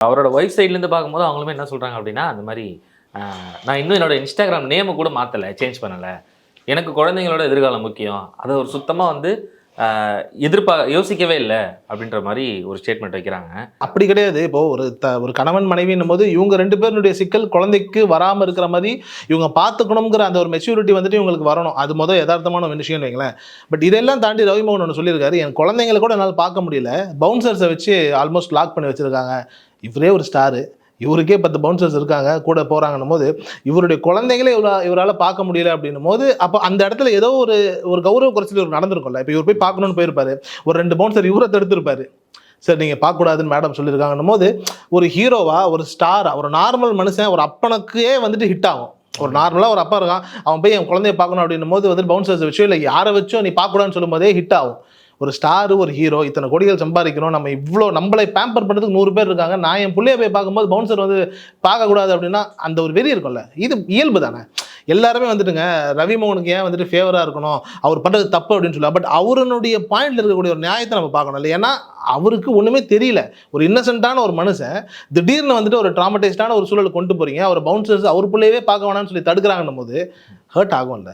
அவரோட ஒய்ஃப் சைட்லேருந்து பார்க்கும்போது அவங்களுமே என்ன சொல்கிறாங்க அப்படின்னா, அந்த மாதிரி நான் இன்னும் என்னோட இன்ஸ்டாகிராம் நேமை கூட மாற்றலை, சேஞ்ச் பண்ணலை. எனக்கு குழந்தைங்களோட எதிர்காலம் முக்கியம். அதை ஒரு சுத்தமாக வந்து யோசிக்கவே இல்லை அப்படின்ற மாதிரி ஒரு ஸ்டேட்மெண்ட் வைக்கிறாங்க. அப்படி கிடையாது. இப்போ ஒரு கணவன் மனைவின்னும் போது இவங்க 2 பேருடைய சிக்கல் குழந்தைக்கு வராமல் இருக்கிற மாதிரி இவங்க பார்த்துக்கணுங்கிற அந்த ஒரு மெச்சூரிட்டி வந்துட்டு இவங்களுக்கு வரணும். அது யதார்த்தமான ஒரு விஷயம்னு வைங்களேன். பட் இதெல்லாம் தாண்டி ரவிமோகன் ஒன்று சொல்லியிருக்காரு, என் குழந்தைங்களை கூட என்னால் பார்க்க முடியல, பவுன்சர்ஸை வச்சு ஆல்மோஸ்ட் லாக் பண்ணி வச்சுருக்காங்க. இவரே ஒரு ஸ்டாரு, இவருக்கே 10 பவுன்சர்ஸ் இருக்காங்க, கூட போகிறாங்கன்னும் போது இவருடைய குழந்தைங்களே இவரால் பார்க்க முடியல அப்படின்னும் போது, அப்போ அந்த இடத்துல ஏதோ ஒரு கௌரவ குறைச்சல் இவர் நடந்திருக்கும்ல. இப்போ இவர் போய் பார்க்கணுன்னு போயிருப்பாரு, ஒரு 2 பவுன்சர் இவரை தடுத்திருப்பாரு. சரி நீங்கள் பார்க்கக்கூடாதுன்னு மேடம் சொல்லியிருக்காங்கன்னும் போது, ஒரு ஹீரோவா, ஒரு ஸ்டாரா, ஒரு நார்மல் மனுஷன், ஒரு அப்பனுக்கே வந்துட்டு ஹிட் ஆகும். ஒரு நார்மலாக ஒரு அப்பா இருக்கான், அவன் போய் என் குழந்தைய பார்க்கணும் அப்படின்னும் போது வந்துட்டு பவுன்சர்ஸ் வச்சோ இல்லை யாரை வச்சோ நீ பார்க்கக்கூடாதுன்னு சொல்லும் போதே ஹிட் ஆகும். ஒரு ஸ்டாரு, ஒரு ஹீரோ, இத்தனை கோடிகள் சம்பாதிக்கணும், நம்ம இவ்வளோ நம்மளை பேம்பர் பண்ணுறதுக்கு 100 பேர் இருக்காங்க, நான் என் பிள்ளைய போய் பார்க்கும்போது பவுன்சர் வந்து பார்க்கக்கூடாது அப்படின்னா அந்த ஒரு வெறி இருக்கும்ல. இது இயல்பு தானே. எல்லாருமே வந்துட்டுங்க ரவிமோகனுக்கு ஏன் வந்துட்டு ஃபேவராக இருக்கணும், அவர் பண்ணுறது தப்பு அப்படின்னு சொல்லலாம். பட் அவருடைய பாயிண்ட்ல இருக்கக்கூடிய ஒரு நியாயத்தை நம்ம பார்க்கணும் இல்லை. ஏன்னா அவருக்கு ஒன்றுமே தெரியல, ஒரு இன்னசென்ட்டான ஒரு மனுஷன் திடீர்னு வந்துட்டு ஒரு ட்ராமடைஸ்டான ஒரு சூழலை கொண்டு போகிறீங்க, அவர் பவுன்சர்ஸ் அவர் பிள்ளையவே பார்க்க வேணாம்னு சொல்லி தடுக்கிறாங்கன்னும் போது ஹர்ட் ஆகும்ல.